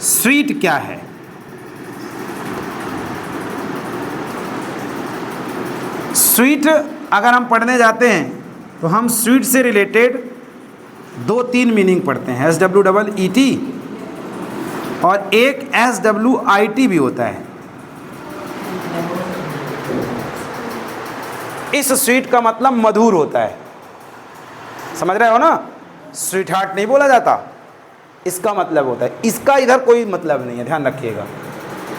Sweet क्या है? Sweet अगर हम पढ़ने जाते हैं तो हम स्वीट से रिलेटेड 2-3 मीनिंग पढ़ते हैं, SWEET और एक SWIT भी होता है। इस स्वीट का मतलब मधुर होता है, समझ रहे हो ना? स्वीट हार्ट नहीं बोला जाता, इसका मतलब होता है। इसका इधर कोई मतलब नहीं है, ध्यान रखिएगा।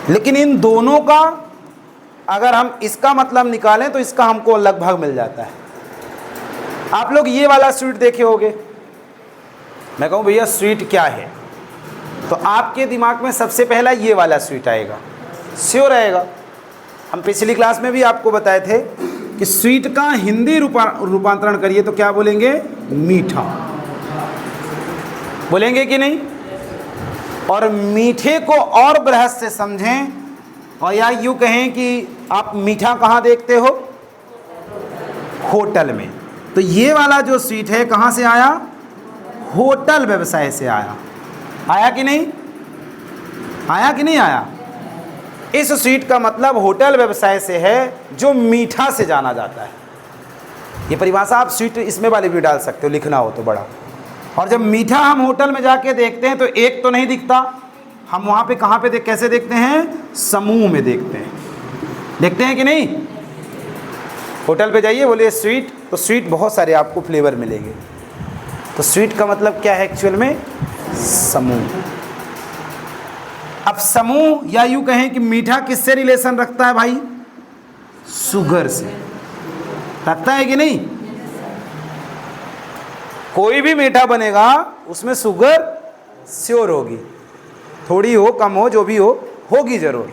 लेकिन इन दोनों का अगर हम इसका मतलब निकालें तो इसका हमको लगभग मिल जाता है। आप लोग ये वाला स्वीट देखे होंगे, मैं कहूँ भैया स्वीट क्या है, तो आपके दिमाग में सबसे पहला ये वाला स्वीट आएगा, श्योर आएगा। हम पिछली क्लास में भी आपको बताए थे कि स्वीट का हिंदी रूपांतरण करिए तो क्या बोलेंगे? मीठा बोलेंगे कि नहीं? और मीठे को और बृहत से समझें और या यूँ कहें कि आप मीठा कहाँ देखते हो? होटल में। तो ये वाला जो स्वीट है कहाँ से आया? होटल व्यवसाय से आया। आया कि नहीं? आया कि नहीं आया? इस स्वीट का मतलब होटल व्यवसाय से है, जो मीठा से जाना जाता है। ये परिभाषा आप स्वीट इसमें वाली भी डाल सकते हो, लिखना हो तो बड़ा। और जब मीठा हम होटल में जाके देखते हैं तो एक तो नहीं दिखता, हम वहाँ पे कहाँ पे कैसे देखते हैं? समूह में देखते हैं। देखते हैं कि नहीं? होटल पे जाइए, बोलिए स्वीट, तो स्वीट बहुत सारे आपको फ्लेवर मिलेंगे। तो स्वीट का मतलब क्या है एक्चुअल में? समूह। अब समूह या यूँ कहें कि मीठा किससे रिलेशन रखता है भाई? शुगर से रखता है कि नहीं? कोई भी मीठा बनेगा उसमें शुगर श्योर होगी, थोड़ी हो कम हो जो भी हो, होगी जरूर।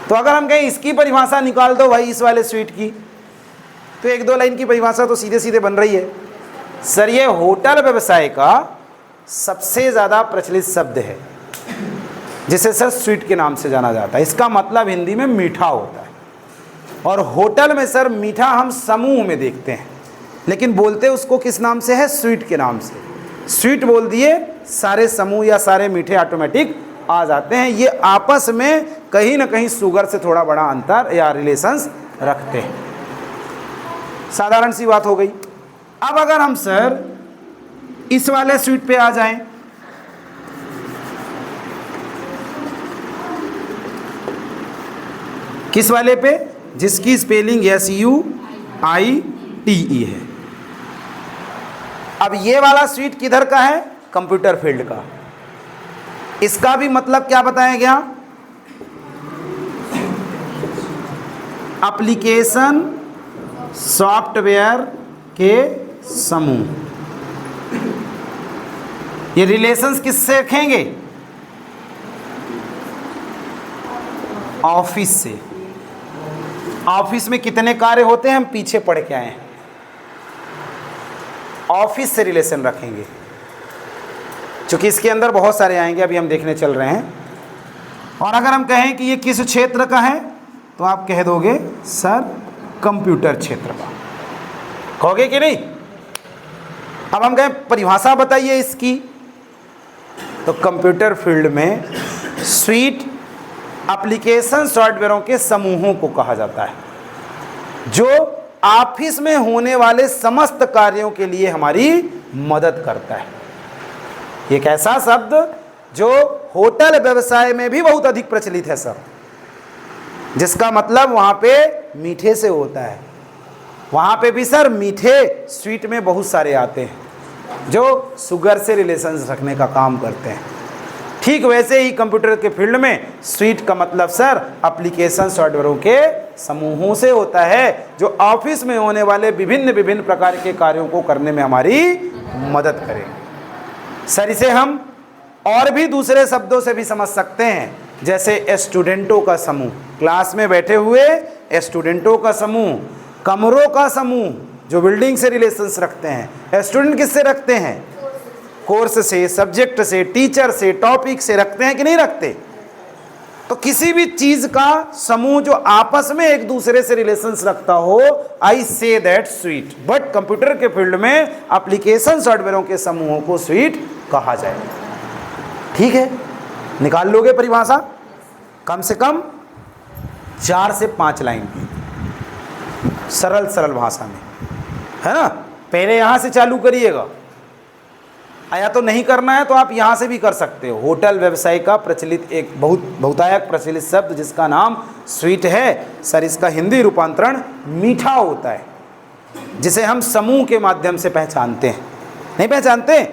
तो अगर हम कहें इसकी परिभाषा निकाल दो भाई इस वाले स्वीट की, तो 1-2 लाइन की परिभाषा तो सीधे सीधे बन रही है। सर ये होटल व्यवसाय का सबसे ज़्यादा प्रचलित शब्द है, जिसे सर स्वीट के नाम से जाना जाता है। इसका मतलब हिंदी में मीठा होता है। और होटल में सर मीठा हम समूह में देखते हैं, लेकिन बोलते उसको किस नाम से है? स्वीट के नाम से। स्वीट बोल दिए, सारे समूह या सारे मीठे ऑटोमेटिक आ जाते हैं। ये आपस में कहीं ना कहीं शुगर से थोड़ा बड़ा अंतर या रिलेशंस रखते हैं। साधारण सी बात हो गई। अब अगर हम सर इस वाले स्वीट पे आ जाएं, किस वाले पे? जिसकी स्पेलिंग SUITE है। अब ये वाला स्वीट किधर का है? कंप्यूटर फील्ड का। इसका भी मतलब क्या बताया गया? एप्लीकेशन सॉफ्टवेयर के समूह। ये रिलेशंस किससे रखेंगे? ऑफिस से। ऑफिस में कितने कार्य होते हैं हम पीछे पढ़ के आए हैं। ऑफिस से रिलेशन रखेंगे, क्योंकि इसके अंदर बहुत सारे आएंगे, अभी हम देखने चल रहे हैं। और अगर हम कहें कि ये किस क्षेत्र का है, तो आप कह दोगे सर कंप्यूटर क्षेत्र का। कहोगे कि नहीं? अब हम कहें परिभाषा बताइए इसकी, तो कंप्यूटर फील्ड में स्वीट एप्लीकेशन सॉफ्टवेयरों के समूहों को कहा जाता है, जो ऑफिस में होने वाले समस्त कार्यों के लिए हमारी मदद करता है। एक ऐसा शब्द जो होटल व्यवसाय में भी बहुत अधिक प्रचलित है सर, जिसका मतलब वहाँ पे मीठे से होता है। वहाँ पे भी सर मीठे स्वीट में बहुत सारे आते हैं जो शुगर से रिलेशंस रखने का काम करते हैं। ठीक वैसे ही कंप्यूटर के फील्ड में स्वीट का मतलब सर एप्लीकेशन सॉफ्टवेयरों के समूहों से होता है, जो ऑफिस में होने वाले विभिन्न प्रकार के कार्यों को करने में हमारी मदद करें। सर इसे हम और भी दूसरे शब्दों से भी समझ सकते हैं, जैसे स्टूडेंटों का समूह, क्लास में बैठे हुए स्टूडेंटों का समूह, कमरों का समूह जो बिल्डिंग से रिलेशंस रखते हैं। स्टूडेंट किससे रखते हैं? कोर्स से, सब्जेक्ट से, टीचर से, टॉपिक से रखते हैं कि नहीं रखते? तो किसी भी चीज का समूह जो आपस में एक दूसरे से रिलेशंस रखता हो, I say that suite. But computer के फील्ड में एप्लीकेशन सॉफ्टवेयरों के समूहों को स्वीट कहा जाए। ठीक है, निकाल लोगे परिभाषा? कम से कम 4 से 5 लाइन की सरल सरल भाषा में, है ना। पहले यहाँ से चालू करिएगा, या तो नहीं करना है तो आप यहाँ से भी कर सकते हो। होटल व्यवसाय का प्रचलित एक बहुतायत प्रचलित शब्द जिसका नाम स्वीट है, सर इसका हिंदी रूपांतरण मीठा होता है, जिसे हम समूह के माध्यम से पहचानते हैं। नहीं पहचानते?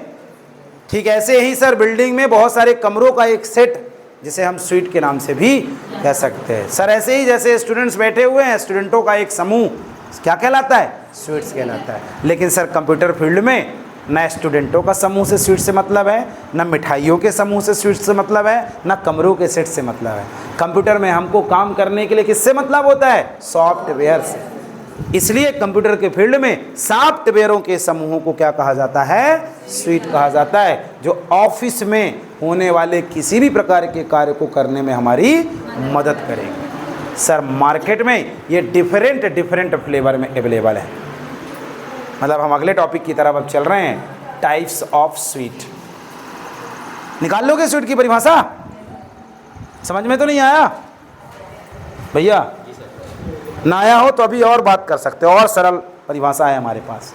ठीक ऐसे ही सर बिल्डिंग में बहुत सारे कमरों का एक सेट जिसे हम स्वीट के नाम से भी कह सकते हैं। सर ऐसे ही जैसे स्टूडेंट्स बैठे हुए हैं, स्टूडेंटों का एक समूह क्या कहलाता है? स्वीट्स कहलाता है। लेकिन सर कंप्यूटर फील्ड में न स्टूडेंटों का समूह से स्वीट से मतलब है, न मिठाइयों के समूह से स्वीट से मतलब है, न कमरों के सेट से मतलब है। कंप्यूटर में हमको काम करने के लिए किससे मतलब होता है? सॉफ्टवेयर से। इसलिए कंप्यूटर के फील्ड में सॉफ्टवेयरों के समूहों को क्या कहा जाता है? स्वीट कहा जाता है, जो ऑफिस में होने वाले किसी भी प्रकार के कार्य को करने में हमारी मदद करेंगे। सर मार्केट में ये डिफरेंट फ्लेवर में अवेलेबल है। मतलब हम अगले टॉपिक की तरफ अब चल रहे हैं, टाइप्स ऑफ स्वीट। निकाल लोगे स्वीट की परिभाषा? समझ में तो नहीं आया भैया? ना आया हो तो अभी और बात कर सकते हो, और सरल परिभाषा है हमारे पास।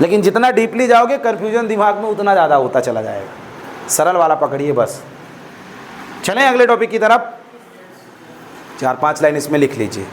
लेकिन जितना डीपली जाओगे कन्फ्यूजन दिमाग में उतना ज़्यादा होता चला जाएगा। सरल वाला पकड़िए बस। चलें अगले टॉपिक की तरफ। 4-5 लाइन इसमें लिख लीजिए।